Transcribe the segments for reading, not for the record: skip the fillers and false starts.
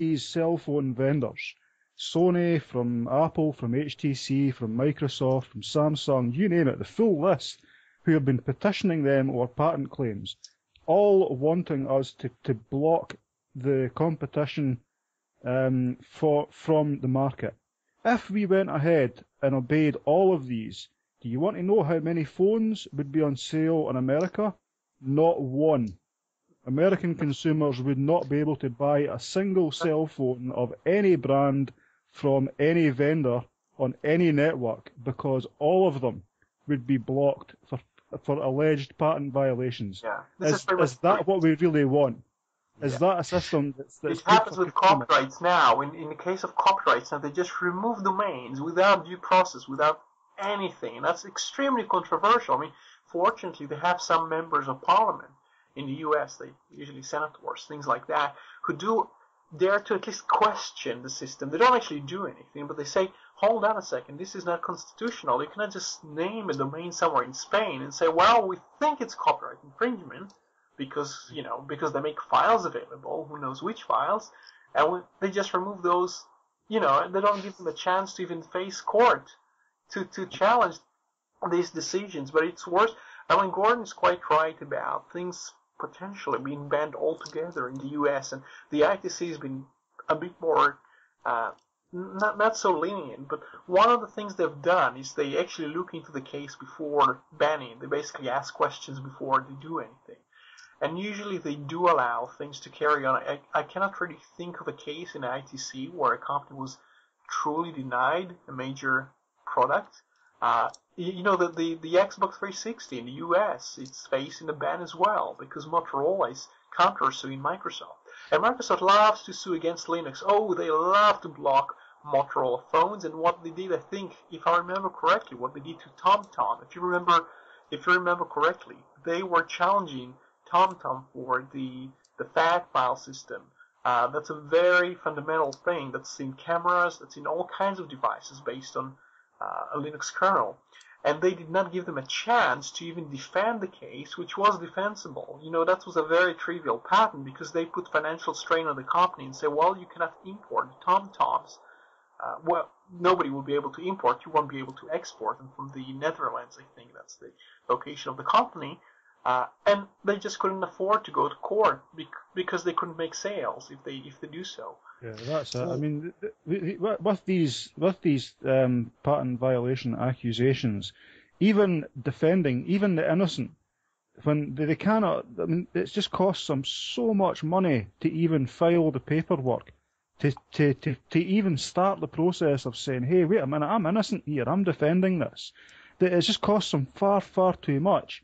these cell phone vendors, Sony, from Apple, from HTC, from Microsoft, from Samsung, you name it, the full list, who have been petitioning them over patent claims, all wanting us to block the competition from the market. If we went ahead and obeyed all of these, do you want to know how many phones would be on sale in America? Not one. American consumers would not be able to buy a single cell phone of any brand from any vendor on any network because all of them would be blocked for alleged patent violations. Yeah. Is that what we really want? Is that a system that's it happens with copyrights now. In the case of copyrights now, they just remove domains without due process, without anything. And that's extremely controversial. I mean, fortunately, they have some members of parliament in the US, they usually senators, things like that, who do dare to at least question the system. They don't actually do anything, but they say, hold on a second, this is not constitutional. You cannot just name a domain somewhere in Spain and say, well, we think it's copyright infringement, because they make files available, who knows which files, and they just remove those, and they don't give them a chance to even face court to challenge these decisions. But it's worse. I mean, Gordon's quite right about things potentially being banned altogether in the US, and the ITC has been a bit more not so lenient. But one of the things they've done is they actually look into the case before banning. They basically ask questions before they do anything. And usually they do allow things to carry on. I cannot really think of a case in ITC where a company was truly denied a major product. The Xbox 360 in the US, it's facing a ban as well because Motorola is counter-suing Microsoft. And Microsoft loves to sue against Linux. Oh, they love to block Motorola phones. And what they did, I think, if I remember correctly, what they did to TomTom, if you remember correctly, they were challenging TomTom for the FAT file system. That's a very fundamental thing that's in cameras, that's in all kinds of devices based on a Linux kernel. And they did not give them a chance to even defend the case, which was defensible. That was a very trivial patent because they put financial strain on the company and say, well, you cannot import TomToms. Nobody will be able to import. You won't be able to export them from the Netherlands, I think that's the location of the company. And they just couldn't afford to go to court because they couldn't make sales if they do so. Yeah, that's it. I mean, with these patent violation accusations, even defending even the innocent, when they cannot, I mean, it just costs them so much money to even file the paperwork, to even start the process of saying, hey, wait a minute, I'm innocent here, I'm defending this. That it just costs them far, far too much.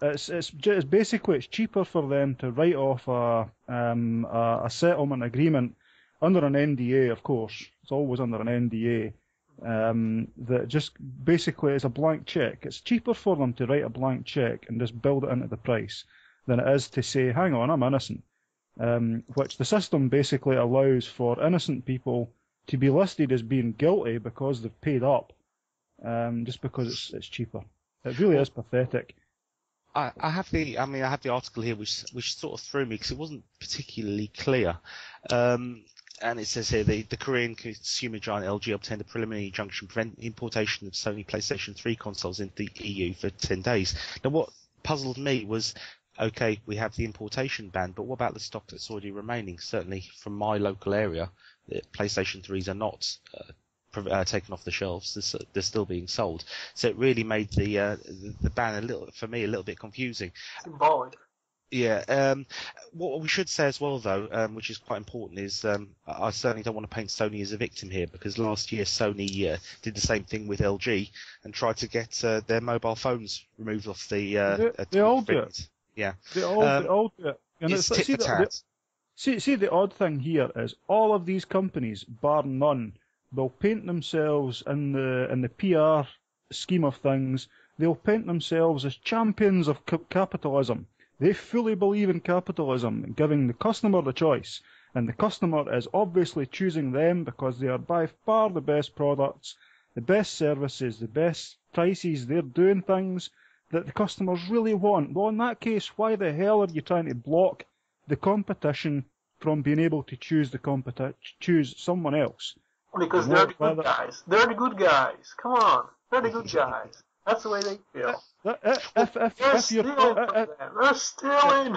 It's basically cheaper for them to write off a settlement agreement under an NDA, of course. It's always under an NDA. That just basically is a blank check. It's cheaper for them to write a blank check and just build it into the price than it is to say, hang on, I'm innocent. Which the system basically allows for innocent people to be listed as being guilty because they've paid up, just because it's cheaper. It really is pathetic. I have the article here which sort of threw me because it wasn't particularly clear. And it says here the Korean consumer giant LG obtained a preliminary injunction preventing importation of Sony PlayStation 3 consoles into the EU for 10 days. Now, what puzzled me was, okay, we have the importation ban, but what about the stock that's already remaining? Certainly from my local area, the PlayStation 3s are not taken off the shelves. They're still being sold. So it really made the ban a little bit confusing. Symbolic. Yeah. What we should say as well, though, which is quite important, is I certainly don't want to paint Sony as a victim here, because last year Sony did the same thing with LG and tried to get their mobile phones removed off the. They all do it. Yeah. They all do it. And it's tit for tat. See, the odd thing here is all of these companies, bar none, will paint themselves in the PR scheme of things. They'll paint themselves as champions of capitalism. They fully believe in capitalism and giving the customer the choice. And the customer is obviously choosing them because they are by far the best products, the best services, the best prices. They're doing things that the customers really want. Well, in that case, why the hell are you trying to block the competition from being able to choose someone else. Because they're the good guys. They're the good guys. Come on, they're the good guys. That's the way they feel. They're stealing.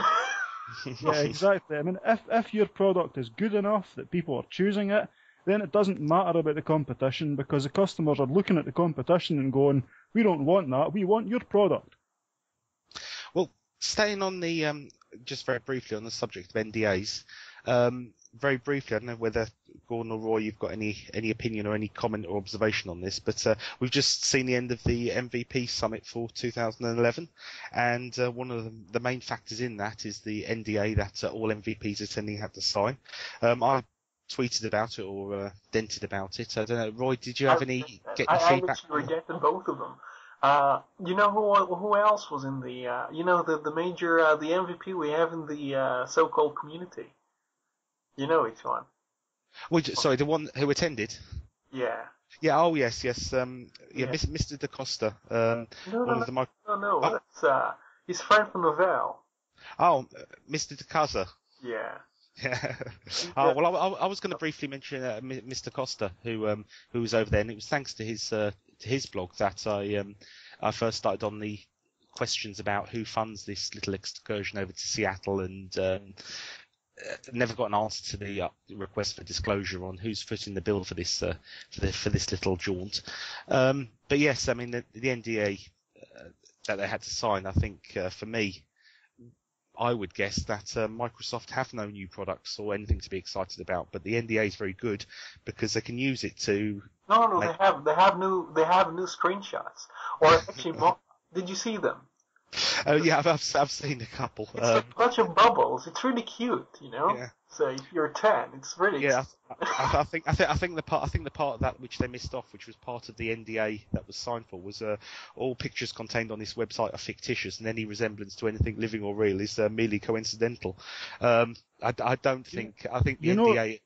Yeah, exactly. I mean, if your product is good enough that people are choosing it, then it doesn't matter about the competition because the customers are looking at the competition and going, we don't want that, we want your product. Well, staying on the, just very briefly on the subject of NDAs, very briefly, I don't know whether Gordon or Roy, you've got any opinion or any comment or observation on this, but we've just seen the end of the MVP summit for 2011, and one of the main factors in that is the NDA that all MVPs attending had to sign. I tweeted about it or dented about it. I don't know, Roy, did you have any feedback? I actually rejected both of them. You know who else was in the the major the MVP we have in the so-called community? You know which one? Sorry, the one who attended. Yeah. Yeah. Oh, yes. Mr. DaCosta. No. That's his friend from Novell. Oh, Mr. DeCaza. Yeah. Yeah. Oh well, I was going to briefly mention Mr. Costa, who was over there, and it was thanks to his blog that I first started on the questions about who funds this little excursion over to Seattle, and never got an answer to the request for disclosure on who's footing the bill for this for this little jaunt. But yes, I mean the NDA that they had to sign. I think for me, I would guess that Microsoft have no new products or anything to be excited about, but the NDA is very good because they can use it to. No, they have new screenshots, or actually, did you see them? Oh yeah, I've seen a couple. It's like a bunch of bubbles. It's really cute, you know. Yeah. So if you're 10, it's really. Yeah, I think the part of that which they missed off, which was part of the NDA that was signed for, was all pictures contained on this website are fictitious, and any resemblance to anything living or real is merely coincidental. I don't think. I think the NDA.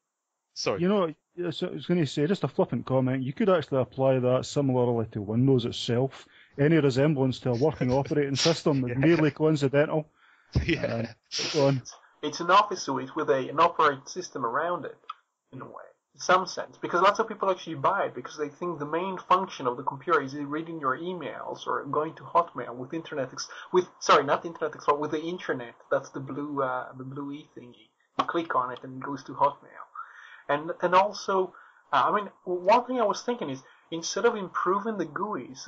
Sorry. So I was going to say, just a flippant comment. You could actually apply that similarly to Windows itself. Any resemblance to a working operating system is merely coincidental. Yeah. It's an office suite with an operating system around it, in a way, in some sense. Because lots of people actually buy it because they think the main function of the computer is reading your emails or going to Hotmail with not Internet Explorer, with the Intranet. That's the blue E thingy. You click on it and it goes to Hotmail. And also, one thing I was thinking is, instead of improving the GUIs,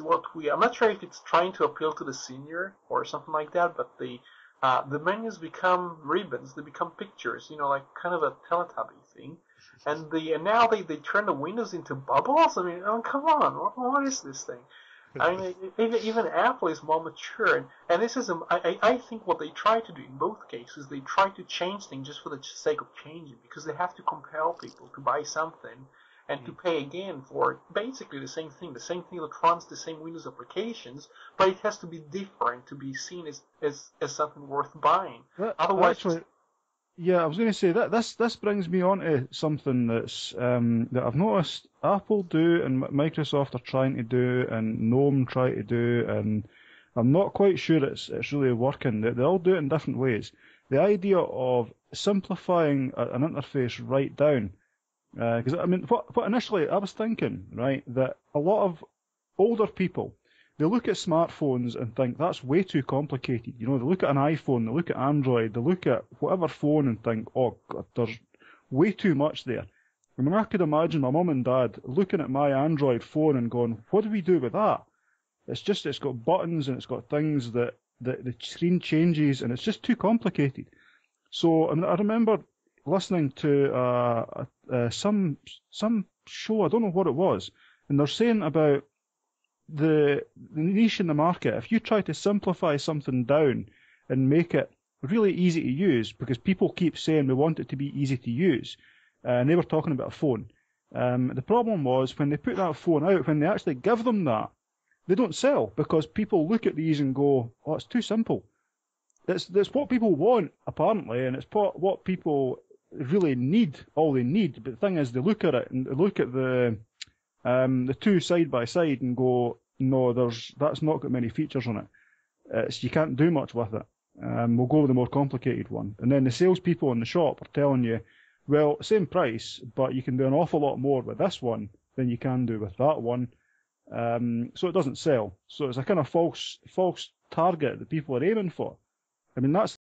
I'm not sure if it's trying to appeal to the senior or something like that, but the menus become ribbons, they become pictures, like kind of a Teletubby thing. And now they turn the windows into bubbles? I mean, come on, what is this thing? I mean, even Apple is more mature, and this is, I think what they try to do in both cases, they try to change things just for the sake of changing, because they have to compel people to buy something and to pay again for basically the same thing that runs the same Windows applications, but it has to be different to be seen as something worth buying. Otherwise, actually, yeah, I was going to say that this brings me on to something that's that I've noticed Apple do and Microsoft are trying to do and GNOME try to do, and I'm not quite sure it's really working. They all do it in different ways. The idea of simplifying an interface right down. Because what initially I was thinking, right, that a lot of older people, they look at smartphones and think that's way too complicated. They look at an iPhone, they look at Android, they look at whatever phone and think, oh God, there's way too much there. I mean, I could imagine my mum and dad looking at my Android phone and going, what do we do with that? It's got buttons and it's got things that the screen changes and it's just too complicated. So I remember listening to some show, I don't know what it was, and they're saying about the niche in the market. If you try to simplify something down and make it really easy to use, because people keep saying we want it to be easy to use, and they were talking about a phone. The problem was when they put that phone out, when they actually give them that, they don't sell because people look at these and go, oh, it's too simple. It's what people want, apparently, and it's what people really need, all they need. But the thing is, they look at it and they look at the two side by side and go, no, that's not got many features on it. You can't do much with it. We'll go with the more complicated one. And then the salespeople in the shop are telling you, well, same price, but you can do an awful lot more with this one than you can do with that one. So it doesn't sell. So it's a kind of false target that people are aiming for. I mean, that's